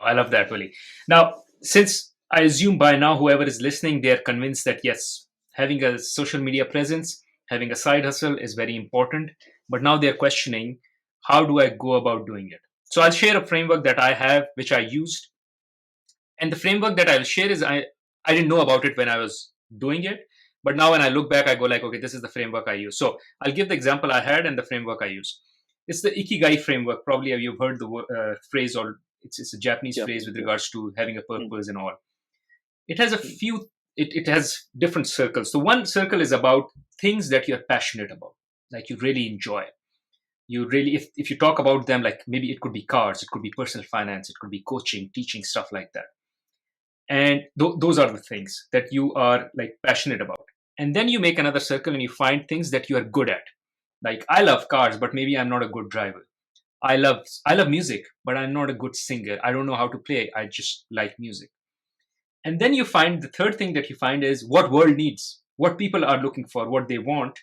I love that, Wali. Now, since I assume by now whoever is listening, they are convinced that yes, having a social media presence, having a side hustle is very important. But now they're questioning, how do I go about doing it? So I'll share a framework that I have, which I used. And the framework that I'll share is I didn't know about it when I was doing it. But now when I look back, I go like, okay, this is the framework I use. So I'll give the example I had and the framework I use. It's the IKIGAI framework. Probably you've heard the phrase, or it's a Japanese Yeah. phrase with Yeah. regards to having a Mm, purpose and all. It has a mm, few, it has different circles. So one circle is about things that you're passionate about, like you really enjoy. You really, if you talk about them, like maybe it could be cars, it could be personal finance, it could be coaching, teaching, stuff like that. And those are the things that you are like passionate about. And then you make another circle and you find things that you are good at. Like I love cars, but maybe I'm not a good driver. I love music, but I'm not a good singer. I don't know how to play. I just like music. And then you find the third thing that you find is what world needs, what people are looking for, what they want.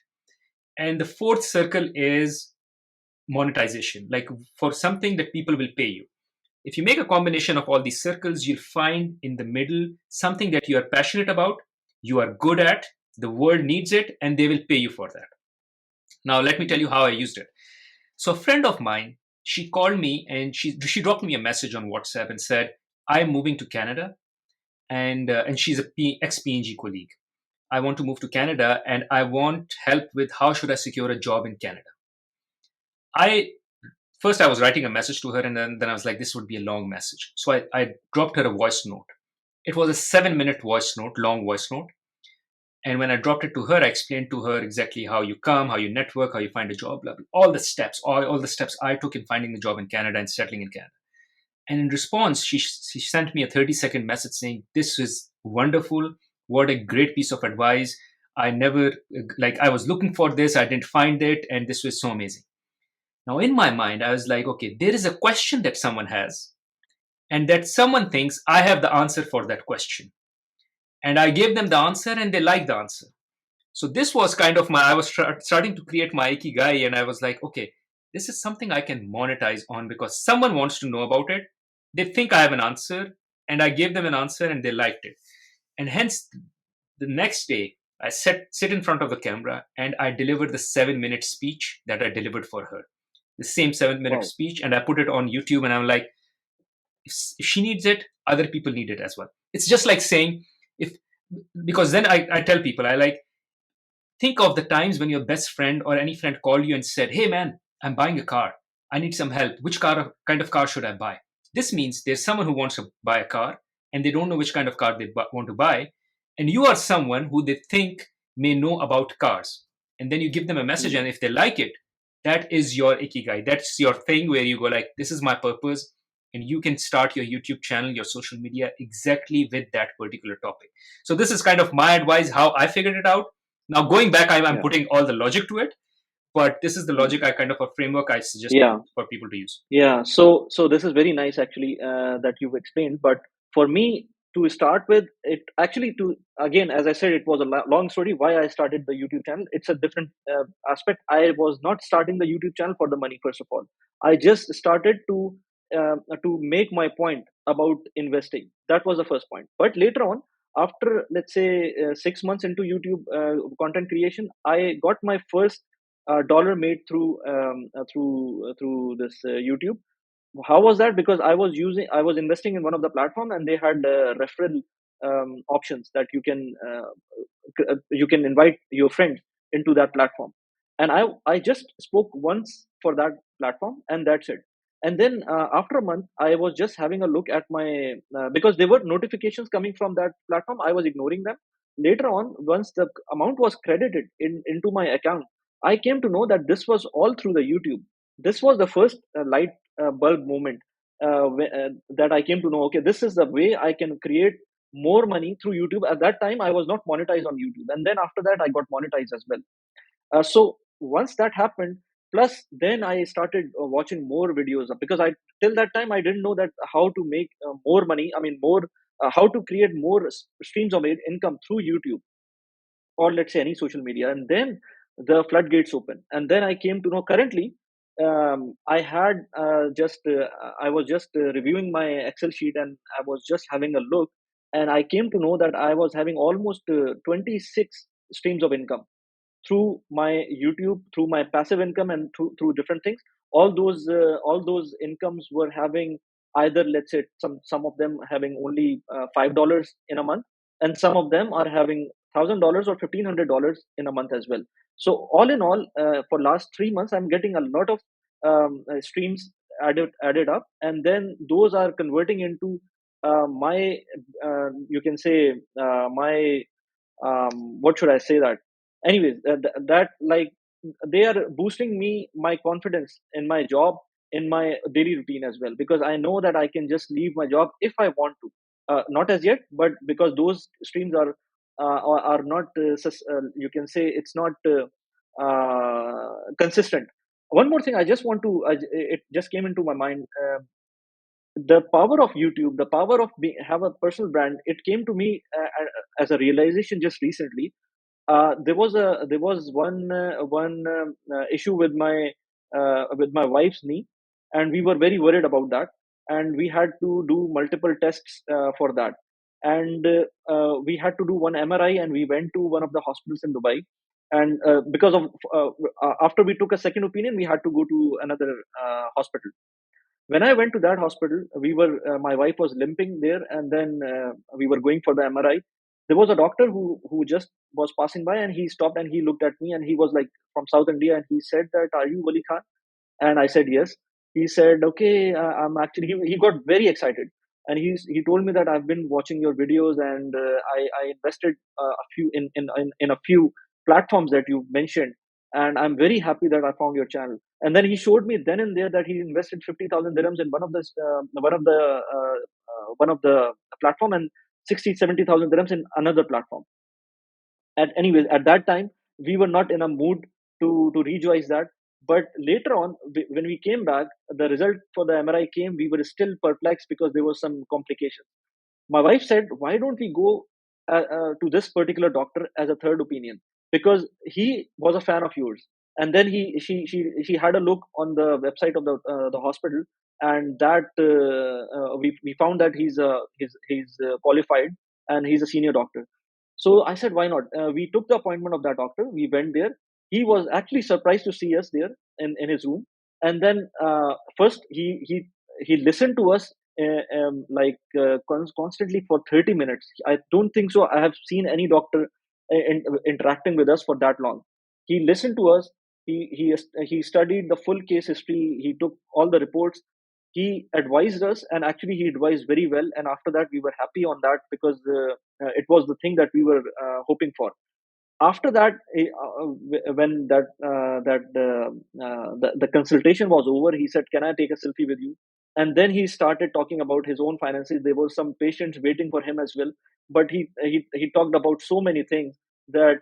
And the fourth circle is monetization, like for something that people will pay you. If you make a combination of all these circles, you'll find in the middle something that you are passionate about, you are good at, the world needs it, and they will pay you for that. Now, let me tell you how I used it. So, a friend of mine, she called me and she dropped me a message on WhatsApp and said, "I'm moving to Canada, and she's a ex PNG colleague. I want to move to Canada, and I want help with how should I secure a job in Canada." I First I was writing a message to her, and then I was like, this would be a long message. So I dropped her a voice note. It was a 7-minute voice note, long voice note. And when I dropped it to her, I explained to her exactly how you come, how you network, how you find a job, blah, blah, all the steps, all the steps I took in finding a job in Canada and settling in Canada. And in response, she sent me a 30-second message saying, "This is wonderful. What a great piece of advice. I never, like, I was looking for this, I didn't find it, and this was so amazing." Now, in my mind, I was like, okay, there is a question that someone has, and that someone thinks I have the answer for that question. And I gave them the answer, and they like the answer. So this was kind of I was starting to create my ikigai, and I was like, okay, this is something I can monetize on because someone wants to know about it. They think I have an answer, and I gave them an answer, and they liked it. And hence, the next day, I sit in front of the camera and I delivered the 7-minute speech that I delivered for her. The same 7-minute wow. speech, and I put it on YouTube, and I'm like, if she needs it, other people need it as well. It's just like saying, if because then I tell people, I like, think of the times when your best friend or any friend called you and said, "Hey man, I'm buying a car. I need some help. Which kind of car should I buy?" This means there's someone who wants to buy a car and they don't know which kind of car they want to buy. And you are someone who they think may know about cars. And then you give them a message, Mm, and if they like it, that is your ikigai. That's your thing where you go like, this is my purpose. And you can start your YouTube channel, your social media exactly with that particular topic. So this is kind of my advice, how I figured it out. Now going back, I'm yeah. putting all the logic to it, but this is the Mm, logic, I kind of a framework I suggest yeah. for people to use. Yeah. So this is very nice actually, that you've explained. But for me, to start with, it actually, to again, as I said, it was a long story why I started the YouTube channel. It's a different aspect. I was not starting the YouTube channel for the money. First of all, I just started to make my point about investing. That was the first point. But later on, after let's say 6 months into YouTube content creation, I got my first dollar made through this YouTube. How was that? Because I was investing in one of the platform, and they had referral options that you can invite your friends into that platform. And I just spoke once for that platform, and that's it. And then after a month, I was just having a look at my because there were notifications coming from that platform. I was ignoring them. Later on, once the amount was credited into my account, I came to know that this was all through the YouTube. This was the first light bulb moment that I came to know. Okay, this is the way I can create more money through YouTube. At that time, I was not monetized on YouTube, and then after that, I got monetized as well. So once that happened, plus then I started watching more videos because I till that time I didn't know that how to make more money. I mean, more how to create more streams of income through YouTube or let's say any social media. And then the floodgates open, and then I came to know currently. I had I was just reviewing my Excel sheet, and I was just having a look, and I came to know that I was having almost 26 streams of income through my YouTube, through my passive income, and through different things. All those incomes were having either, let's say, some of them having only $5 in a month, and some of them are having $1,000 or $1,500 in a month as well. So all in all, for last 3 months, I'm getting a lot of streams added up, and then those are converting into my you can say my what should I say that? Anyways, that like they are boosting me my confidence in my job, in my daily routine as well, because I know that I can just leave my job if I want to. Not as yet, but because those streams are not you can say it's not consistent. One more thing I just want to it just came into my mind. The power of YouTube, the power of have a personal brand, it came to me as a realization just recently. There was one issue with my wife's knee, and we were very worried about that, and we had to do multiple tests for that, and we had to do one MRI, and we went to one of the hospitals in Dubai, and because of after we took a second opinion, we had to go to another hospital. When I went to that hospital, my wife was limping there, and then we were going for the MRI. There was a doctor who just was passing by, and he stopped and he looked at me, and he was like from South India, and he said that, "Are you Wali Khan?" And I said yes. He said, "Okay, I'm actually." He got very excited, and he told me that I've been watching your videos, and I invested a few in a few platforms that you mentioned, and I'm very happy that I found your channel. And then he showed me then and there that he invested 50,000 dirhams in one of the platform, and 60 70,000 dirhams in another platform. And anyways, at that time we were not in a mood to rejoice that. But later on, when we came back, the result for the MRI came. We were still perplexed because there was some complication. My wife said, "Why don't we go to this particular doctor as a third opinion, because he was a fan of yours." And then she had a look on the website of the hospital, and that we found that he's qualified, and he's a senior doctor. So I said, "Why not?" We took the appointment of that doctor. We went there. He was actually surprised to see us there in his room. And then first he listened to us constantly for 30 minutes. I don't think so. I have seen any doctor interacting with us for that long. He listened to us. He studied the full case history. He took all the reports. He advised us, and actually he advised very well. And after that, we were happy on that, because it was the thing that we were hoping for. After that, when the consultation was over, he said, "Can I take a selfie with you?" And then he started talking about his own finances. There were some patients waiting for him as well, but he talked about so many things that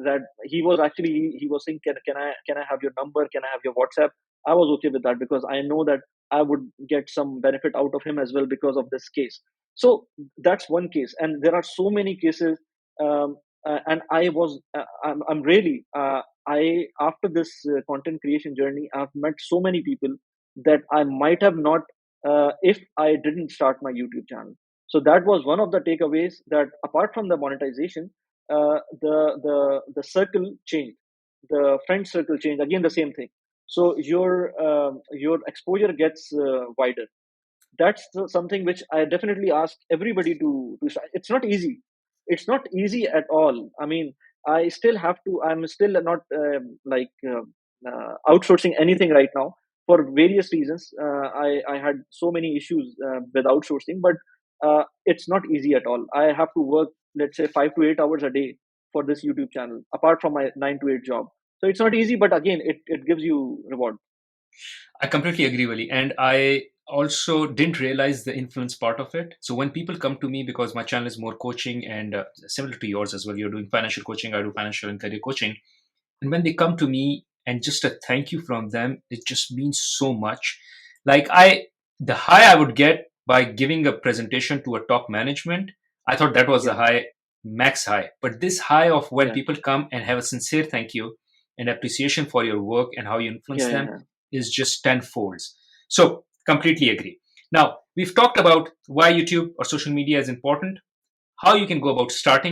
that he was actually he was saying, can I have your number, can I have your WhatsApp? I was okay with that, because I know that I would get some benefit out of him as well because of this case. So that's one case, and there are so many cases. And I'm really I after this content creation journey, I've met so many people that I might have not if I didn't start my YouTube channel. So that was one of the takeaways, that apart from the monetization, the circle changed, the friend circle changed, again the same thing. So your exposure gets wider. That's something which I definitely ask everybody to start. It's not easy. It's not easy at all. I mean, I still have to. I'm still not outsourcing anything right now for various reasons. I had so many issues with outsourcing, but it's not easy at all. I have to work, let's say, 5 to 8 hours a day for this YouTube channel, apart from my 9 to 8 job. So it's not easy, but again, it gives you reward. I completely agree, Wali. And I also didn't realize the influence part of it. So when people come to me, because my channel is more coaching and similar to yours as well, you're doing financial coaching, I do financial and career coaching. And when they come to me and just a thank you from them, it just means so much. Like the high I would get by giving a presentation to a top management, I thought that was the Yeah, high, max high. But this high of when yeah, people come and have a sincere thank you, and appreciation for your work and how you influence Yeah, yeah, them yeah. is just tenfolds. So completely agree. Now we've talked about why YouTube or social media is important, how you can go about starting it,